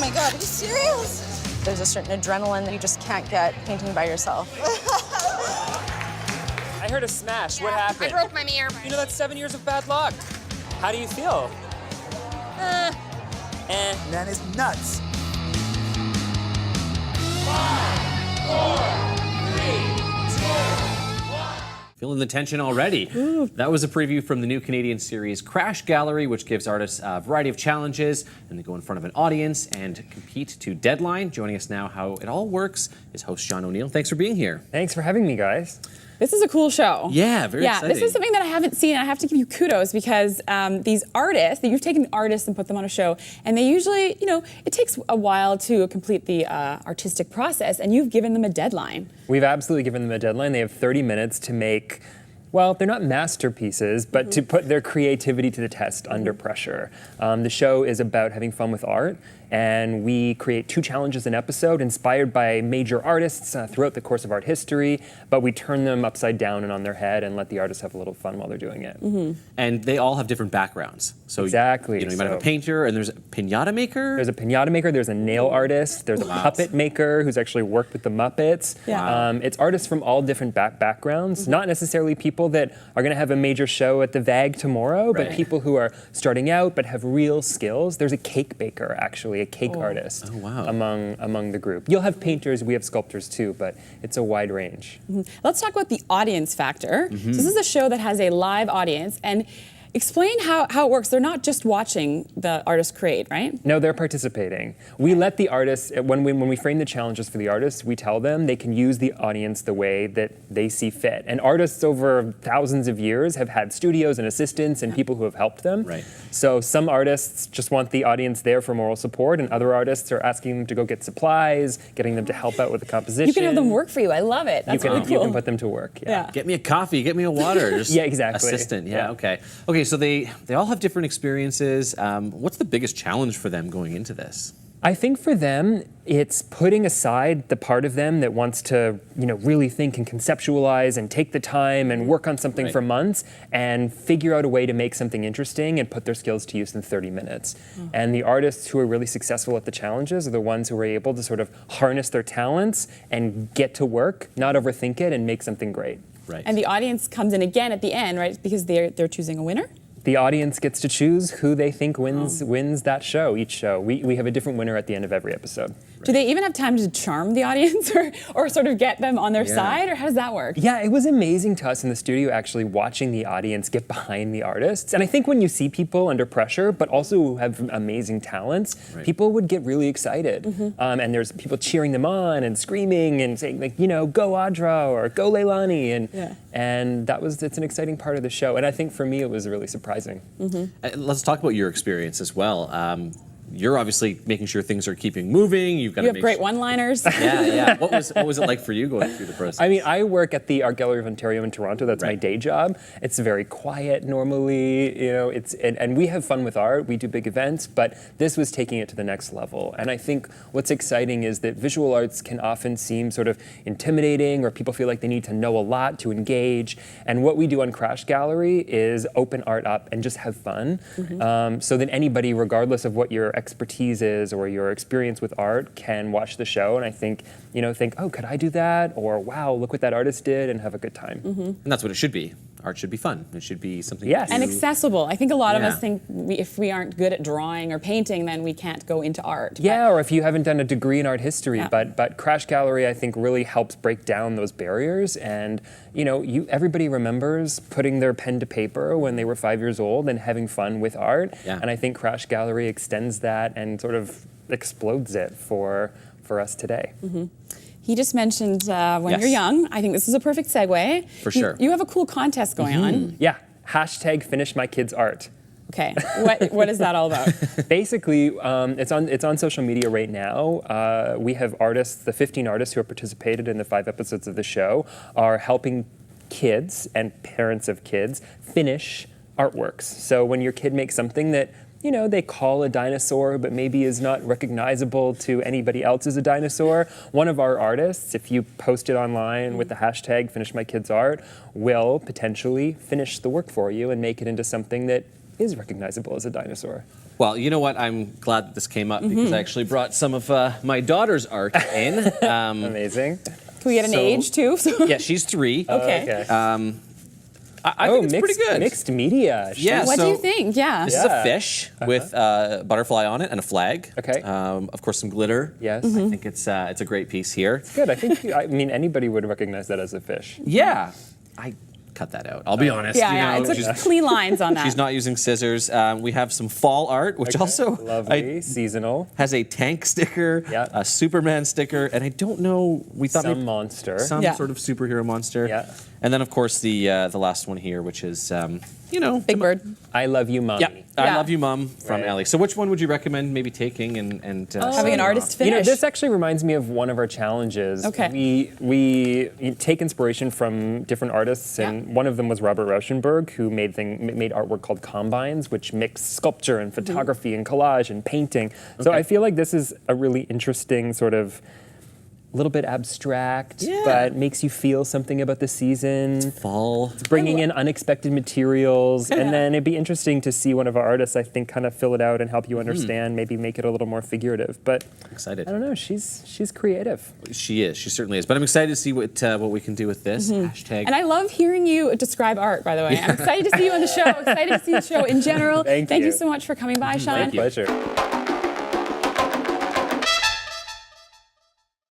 my God, are you serious? There's a certain adrenaline that you just can't get painting by yourself. I heard a smash. What happened? I broke my mirror. You know, that's 7 years of bad luck. How do you feel? Man is nuts. 5, 4, 3, 2, 1. Feeling the tension already. Ooh. That was a preview from the new Canadian series Crash Gallery, which gives artists a variety of challenges, and they go in front of an audience and compete to deadline. Joining us now, how it all works, is host Sean O'Neill. Thanks for being here. Thanks for having me, guys. This is a cool show. Yeah, very exciting. This is something that I haven't seen. I have to give you kudos because these artists, that you've taken artists and put them on a show, and they usually, you know, it takes a while to complete the artistic process, and you've given them a deadline. We've absolutely given them a deadline. They have 30 minutes to make, well, they're not masterpieces, but to put their creativity to the test under pressure. The show is about having fun with art, and we create 2 challenges an episode inspired by major artists throughout the course of art history, but we turn them upside down and on their head and let the artists have a little fun while they're doing it. And they all have different backgrounds. So exactly. You might have a painter, and there's a pinata maker. There's a pinata maker, there's a nail artist, there's a puppet maker who's actually worked with the Muppets. Yeah. It's artists from all different backgrounds, not necessarily people that are gonna have a major show at the VAG tomorrow, but people who are starting out but have real skills. There's a cake baker, actually, a cake artist among the group. You'll have painters, we have sculptors too, but it's a wide range. Let's talk about the audience factor. So this is a show that has a live audience, and explain how it works. They're not just watching the artists create, right? No, they're participating. We let the artists, when we frame the challenges for the artists, we tell them they can use the audience the way that they see fit. And artists over thousands of years have had studios and assistants and people who have helped them. Right. So some artists just want the audience there for moral support, and other artists are asking them to go get supplies, getting them to help out with the composition. You can have them work for you. I love it. That's really cool. You can put them to work. Yeah. Get me a coffee, get me a water. Just yeah, exactly. Assistant, okay. Okay, so they all have different experiences. What's the biggest challenge for them going into this? I think for them, it's putting aside the part of them that wants to, really think and conceptualize and take the time and work on something for months and figure out a way to make something interesting and put their skills to use in 30 minutes. And the artists who are really successful at the challenges are the ones who are able to sort of harness their talents and get to work, not overthink it, and make something great. Right. And the audience comes in again at the end, right? Because they're choosing a winner? The audience gets to choose who they think wins that show, each show. We have a different winner at the end of every episode. Right. Do they even have time to charm the audience or sort of get them on their side, or how does that work? Yeah, it was amazing to us in the studio actually watching the audience get behind the artists. And I think when you see people under pressure, but also who have amazing talents, people would get really excited. And there's people cheering them on and screaming and saying, like, go Audra or go Leilani. And it's an exciting part of the show. And I think for me, it was really surprising. Let's talk about your experience as well. You're obviously making sure things are keeping moving. You have great one-liners. Yeah. What was it like for you going through the process? I mean, I work at the Art Gallery of Ontario in Toronto. That's my day job. It's very quiet normally. And we have fun with art. We do big events, but this was taking it to the next level. And I think what's exciting is that visual arts can often seem sort of intimidating, or people feel like they need to know a lot to engage. And what we do on Crash Gallery is open art up and just have fun, so that anybody, regardless of what your expertise is or your experience with art, can watch the show and I think, oh, could I do that? Or wow, look what that artist did, and have a good time. And that's what it should be. Art should be fun. It should be something and accessible. I think a lot of us think if we aren't good at drawing or painting, then we can't go into art. Yeah, or if you haven't done a degree in art history. But Crash Gallery, I think, really helps break down those barriers. And everybody remembers putting their pen to paper when they were 5 years old and having fun with art. And I think Crash Gallery extends that and sort of explodes it for us today. He just mentioned when you're young. I think this is a perfect segue. For sure. You have a cool contest going on. Yeah, #FinishMyKidsArt. Okay, what is that all about? Basically, it's on social media right now. We have artists, the 15 artists who have participated in the 5 episodes of the show are helping kids and parents of kids finish artworks. So when your kid makes something that they call a dinosaur, but maybe is not recognizable to anybody else as a dinosaur. One of our artists, if you post it online with the #FinishMyKidsArt, will potentially finish the work for you and make it into something that is recognizable as a dinosaur. Well, you know what? I'm glad that this came up because I actually brought some of my daughter's art in. Amazing. Can we get an So- age too? Yeah, she's 3. Okay. I think it's pretty good. Mixed media. Yeah, What do so you think? Yeah. This is a fish with a butterfly on it and a flag. Okay. Of course, some glitter. Yes. I think it's a great piece here. Good. I mean, anybody would recognize that as a fish. Yeah, I cut that out. I'll be honest. Yeah, you yeah. know, It's like clean lines on that. she's not using scissors. We have some fall art, which also Lovely. Seasonal. has a tank sticker, Yeah. a Superman sticker, and I don't know. We thought Some maybe monster. some Yeah. sort of superhero monster. Yeah. And then of course the last one here, which is Big Bird. I love you, mommy. Yeah, I Yeah. love you, Mom, from Right. Ellie. So which one would you recommend maybe taking and Having sending an artist off? finish. You know, this actually reminds me of one of our challenges. Okay. We take inspiration from different artists, and Yeah. one of them was Robert Rauschenberg, who made artwork called Combines, which mixed sculpture and photography and collage and painting. So Okay. I feel like this is a really interesting sort of little bit abstract, Yeah. but makes you feel something about the season. Fall. Bringing in unexpected materials, Yeah. and then it'd be interesting to see one of our artists, I think, kind of fill it out and help you understand, maybe make it a little more figurative. But Excited. I don't know, she's creative. She is. She certainly is. But I'm excited to see what we can do with this hashtag. And I love hearing you describe art, by the way. I'm excited to see you on the show. Excited to see the show in general. Thank you you. so much for coming by, Sean. My pleasure.